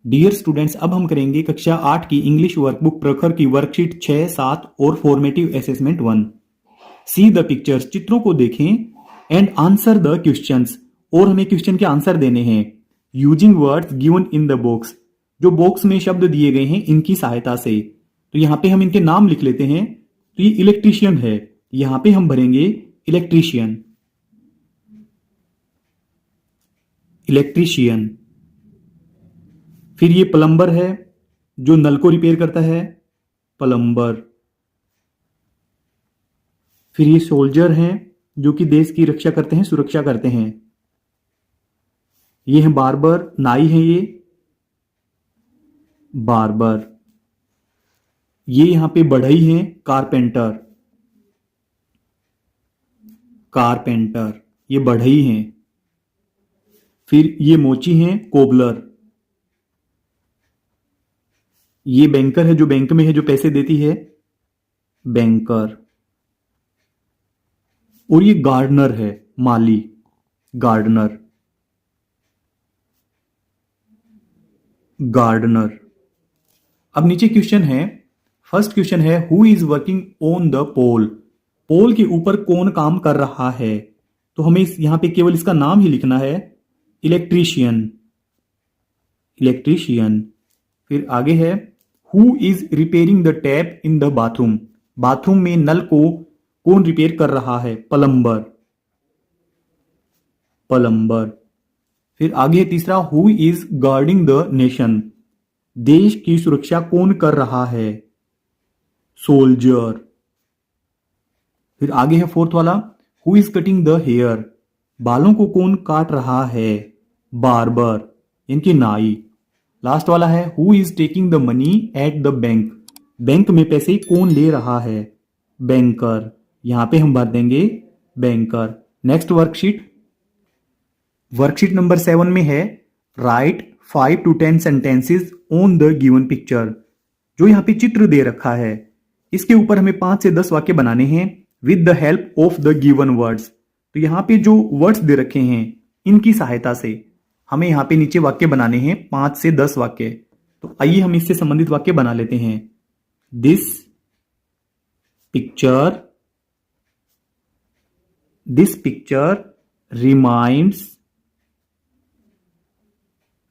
Dear students, अब हम करेंगे कक्षा 8 की इंग्लिश वर्कबुक प्रखर की वर्कशीट 6, 7 और formative assessment 1। See the pictures, चित्रों को देखें एंड आंसर द क्वेश्चंस, और हमें क्वेश्चन के आंसर देने हैं using words given in the box, जो बॉक्स में शब्द दिए गए हैं इनकी सहायता से। तो यहाँ पे हम इनके नाम लिख लेते हैं। तो ये इलेक्ट्रीशियन है, यहाँ पे हम भरेंगे इलेक्ट्रीशियन। इलेक्ट्रीशियन। फिर ये प्लम्बर है, जो नल को रिपेयर करता है, प्लम्बर। फिर ये सोल्जर हैं, जो कि देश की रक्षा करते हैं, सुरक्षा करते हैं। ये हैं बार्बर, नाई है ये, बार्बर। ये यहां पे बढ़ई हैं, कारपेंटर। कारपेंटर, ये बढ़ई हैं। फिर ये मोची हैं, कोबलर। ये बैंकर है, जो बैंक में है, जो पैसे देती है, बैंकर। और ये गार्डनर है, माली, गार्डनर। गार्डनर। अब नीचे क्वेश्चन है। फर्स्ट क्वेश्चन है, who is working on the pole. Pole के ऊपर कौन काम कर रहा है। तो हमें यहां पे केवल इसका नाम ही लिखना है, इलेक्ट्रीशियन। इलेक्ट्रीशियन। फिर आगे है, who is repairing the tap in the bathroom. Bathroom में नल को कौन रिपेयर कर रहा है, प्लम्बर। प्लम्बर। फिर आगे है तीसरा, who is guarding the nation. देश की सुरक्षा कौन कर रहा है, सोल्जर। फिर आगे है फोर्थ वाला, who is cutting the hair. बालों को कौन काट रहा है, बार्बर, इनकी नाई। लास्ट वाला है, who is taking the money at the bank. Bank में पैसे कौन ले रहा है, बैंकर। यहां पे हम भर देंगे banker. Next worksheet. Worksheet number 7 में है, right 5 to 10 sentences on the given picture. जो यहां पे चित्र दे रखा है, इसके ऊपर हमें 5 से 10 वाक्य बनाने हैं with the help of the given words. तो यहां पे जो वर्ड्स दे रखे हैं, इनकी सहायता से हमें यहां पे नीचे वाक्य बनाने हैं 5 से 10 वाक्य। तो आइए हम इससे संबंधित वाक्य बना लेते हैं। This picture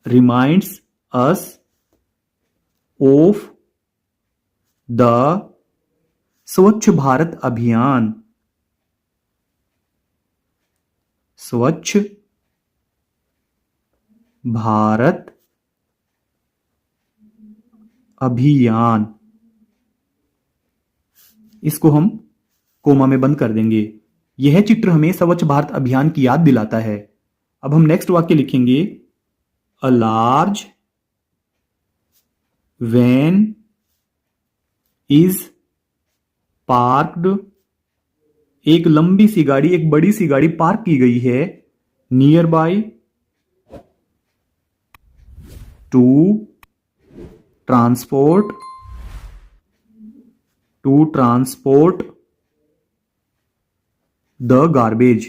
reminds us of the स्वच्छ भारत अभियान। स्वच्छ भारत अभियान। इसको हम कोमा में बंद कर देंगे। यह चित्र हमें स्वच्छ भारत अभियान की याद दिलाता है। अब हम नेक्स्ट वाक्य लिखेंगे, a large van is parked. एक लंबी सी गाड़ी, एक बड़ी सी गाड़ी पार्क की गई है, near by two transport the garbage.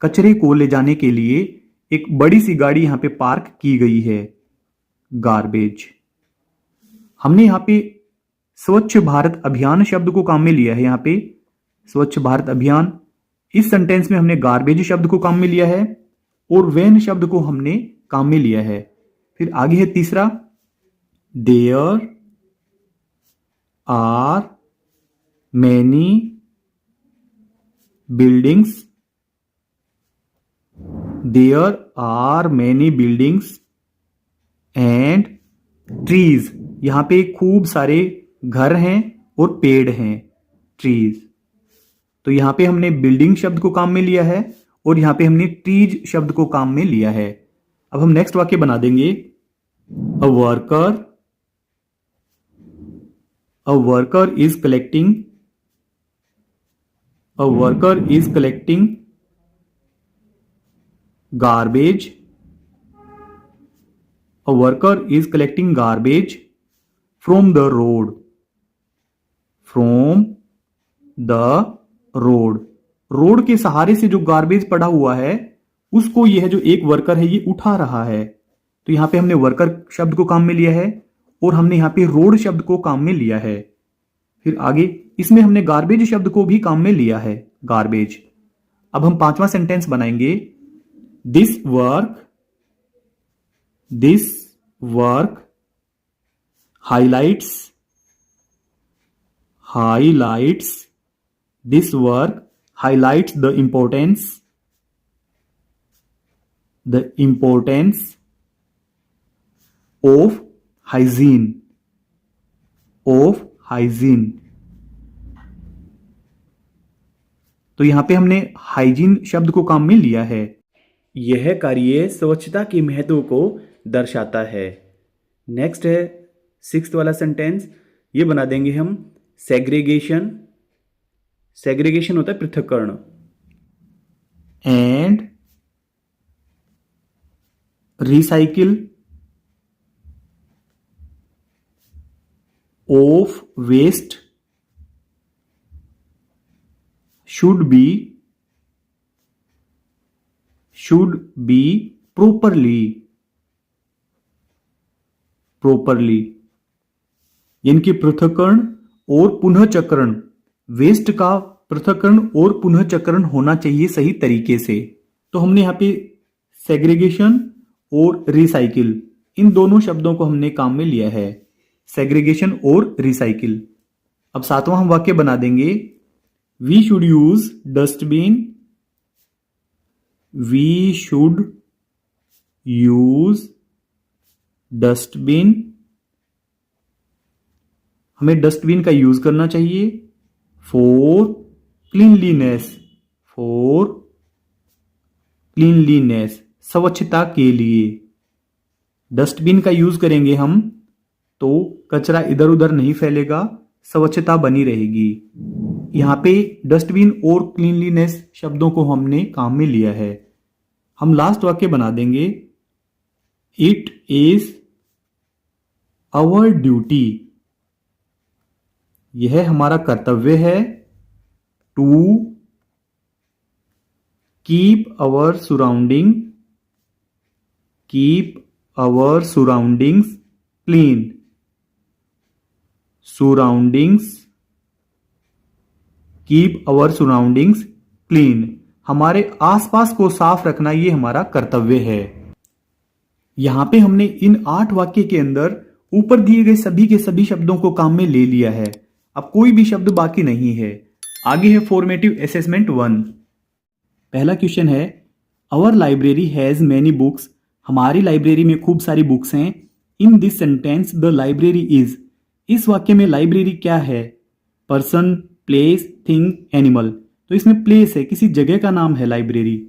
कचरे को ले जाने के लिए एक बड़ी सी गाड़ी यहां पे पार्क की गई है, गार्बेज। हमने यहां पे स्वच्छ भारत अभियान शब्द को काम में लिया है। यहां पे स्वच्छ भारत अभियान, इस सेंटेंस में हमने गार्बेज शब्द को काम में लिया है और वैन शब्द को हमने काम में लिया है। फिर आगे है तीसरा, there are many buildings. There are many buildings and trees. यहां पे खूब सारे घर हैं और पेड़ हैं, ट्रीज। तो यहां पे हमने बिल्डिंग शब्द को काम में लिया है और यहां पे हमने ट्रीज शब्द को काम में लिया है। अब हम नेक्स्ट वाक्य बना देंगे, a worker is collecting garbage. A worker is collecting garbage from the road. Road के सहारे से जो गार्बेज पड़ा हुआ है, उसको यह जो एक वर्कर है ये उठा रहा है। तो यहाँ पे हमने वर्कर शब्द को काम में लिया है और हमने यहाँ पे रोड शब्द को काम में लिया है। फिर आगे इसमें हमने गार्बेज शब्द को भी काम में लिया है, गार्बेज। अब हम पांचवा सेंटेंस बनाएंगे, this work highlights this work highlights the importance of hygiene तो यहां पे हमने हाइजीन शब्द को काम में लिया है। यह कार्य स्वच्छता के महत्व को दर्शाता है। नेक्स्ट है सिक्स्थ वाला सेंटेंस, ये बना देंगे हम सेग्रीगेशन होता है पृथक्करण। And recycle of waste should be properly यानी कि पृथक्करण और पुनःचक्रण, वेस्ट का पृथक्करण और पुनःचक्रण होना चाहिए सही तरीके से। तो हमने यहाँ पे सेग्रीगेशन और रिसाइकिल इन दोनों शब्दों को हमने काम में लिया है, सेग्रीगेशन और रिसाइकिल। अब सातवां हम वाक्य बना देंगे, We should use dustbin. हमें डस्टबिन का यूज करना चाहिए फॉर क्लीनलीनेस, स्वच्छता के लिए। डस्टबिन का यूज करेंगे हम तो कचरा इधर उधर नहीं फैलेगा, स्वच्छता बनी रहेगी। यहां पे डस्टबिन और क्लीनलीनेस शब्दों को हमने काम में लिया है। हम लास्ट वाक्य बना देंगे, इट इज आवर ड्यूटी, यह हमारा कर्तव्य है, to keep our surroundings clean, keep our surroundings clean, हमारे आसपास को साफ रखना ये हमारा कर्तव्य है। यहां पे हमने इन 8 वाक्य के अंदर ऊपर दिए गए सभी के सभी शब्दों को काम में ले लिया है। अब कोई भी शब्द बाकी नहीं है। आगे है फॉर्मेटिव असेसमेंट 1। पहला क्वेश्चन है, our library has many books, हमारी लाइब्रेरी में खूब सारी बुक्स हैं। In this sentence the library is, इस वाक्य में लाइब्रेरी क्या है? Person, place, thing, animal. तो इसमें प्लेस है, किसी जगह का नाम है लाइब्रेरी।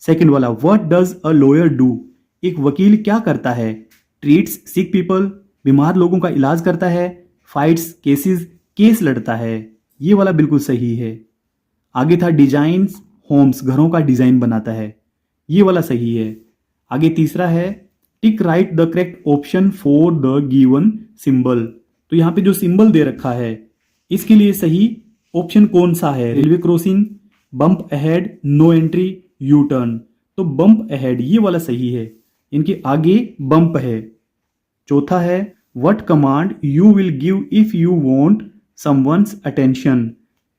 सेकंड वाला, what does a lawyer do, एक वकील क्या करता है? ट्रीट्स सिक पीपल, बीमार लोगों का इलाज करता है। फाइट्स केसेस, केस लड़ता है। ये वाला बिल्कुल सही है। आगे था डिजाइन्स होम्स, घरों का डिजाइन बनाता है। ये वाला सही है। आगे तीसरा है, टिक right the correct option for the given symbol, तो यहां पे जो सिंबल दे रखा है इसके लिए सही ऑप्शन कौन सा है? Railway crossing, bump ahead, no entry, U turn. तो बम्प अहेड ये वाला सही है, इनके आगे बम्प है। चौथा है, what command you will give if you want someone's attention,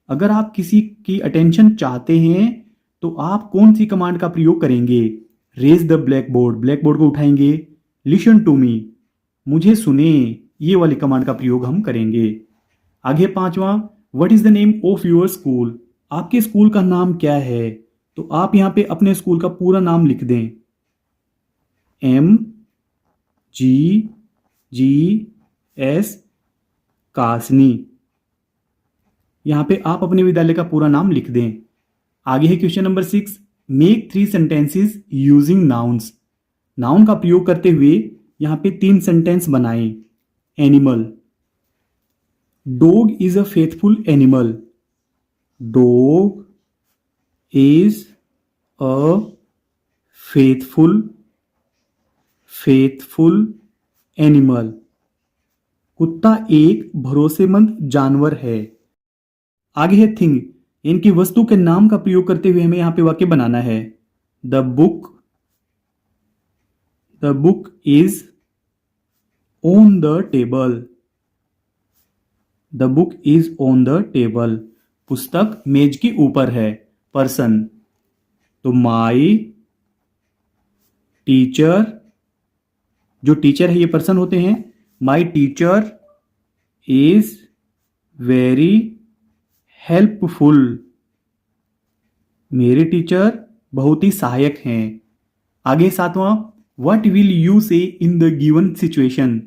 अगर आप किसी की अटेंशन चाहते हैं तो आप कौन सी कमांड का प्रयोग करेंगे? रेज द ब्लैकबोर्ड, ब्लैकबोर्ड को उठाएंगे। लिसन टू मी, मुझे सुने, ये वाली कमांड का प्रयोग हम करेंगे। आगे पांचवा, what is the name of your school, आपके स्कूल का नाम क्या है? तो आप यहां पे अपने स्कूल का पूरा नाम लिख दें, MGS कासनी। यहां पे आप अपने विद्यालय का पूरा नाम लिख दें। आगे है question number 6, make 3 sentences using nouns, noun का प्रयोग करते हुए यहां पे 3 सेंटेंस बनाएं। Animal, dog is a faithful animal, dog is a faithful animal, कुत्ता एक भरोसेमंद जानवर है। आगे है थिंग, इनकी वस्तु के नाम का प्रयोग करते हुए हमें यहां पे वाक्य बनाना है। The the book is on the table. The book is on the table. पुस्तक मेज के ऊपर है। पर्सन, तो माई टीचर, जो टीचर है ये पर्सन होते हैं। My teacher is very helpful. मेरे टीचर बहुत ही सहायक हैं। आगे सातवां, व्हाट विल यू से इन द गिवन सिचुएशन।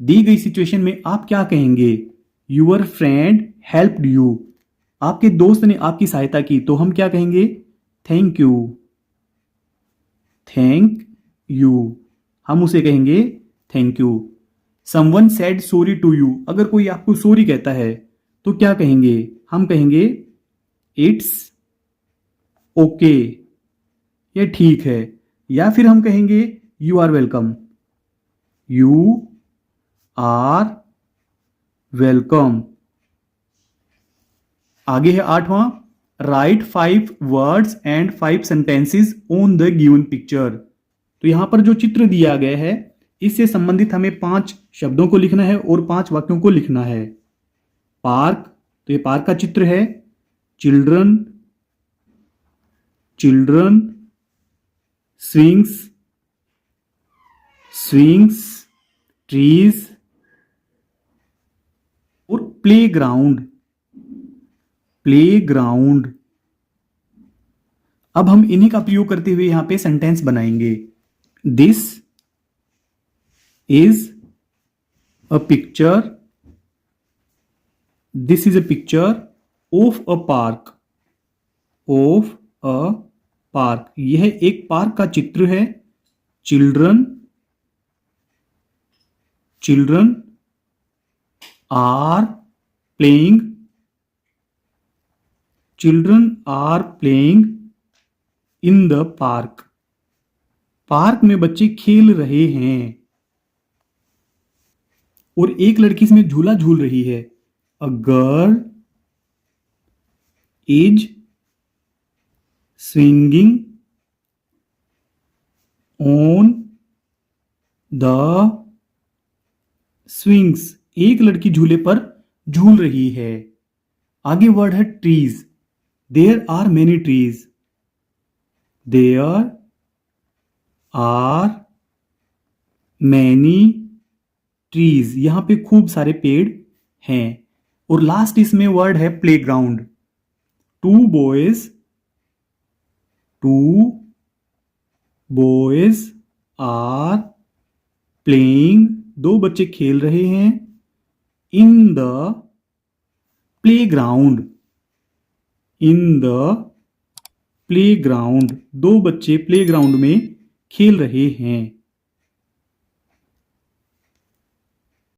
दी गई सिचुएशन में आप क्या कहेंगे। Your friend helped you. आपके दोस्त ने आपकी सहायता की, तो हम क्या कहेंगे, थैंक यू। थैंक यू, हम उसे कहेंगे thank you. Someone said sorry to you. अगर कोई आपको सॉरी कहता है तो क्या कहेंगे, हम कहेंगे इट्स ओके, ये ठीक है। या फिर हम कहेंगे you are welcome. You are welcome. आगे है आठवां, write 5 words and 5 sentences on the given picture. तो यहां पर जो चित्र दिया गया है इससे संबंधित हमें 5 शब्दों को लिखना है और 5 वाक्यों को लिखना है। पार्क, तो ये पार्क का चित्र है। Children, children, swings, swings, trees और प्लेग्राउंड, प्लेग्राउंड। अब हम इन्हीं का प्रयोग करते हुए यहां पे सेंटेंस बनाएंगे। This is a picture, this is a picture of a park, of a park. यह एक पार्क का चित्र है। Children, children are playing, children are playing in the park. Park में बच्चे खेल रहे हैं। और एक लड़की इसमें झूला झूल रही है। A girl is swinging on the swings. एक लड़की झूले पर झूल रही है। आगे वर्ड है trees. There are many trees, there are many trees. यहां पे खूब सारे पेड़ हैं। और लास्ट इसमें वर्ड है playground. Two boys, two boys are playing. 2 बच्चे खेल रहे हैं। In the playground, in the playground. 2 बच्चे प्लेग्राउंड में खेल रहे हैं।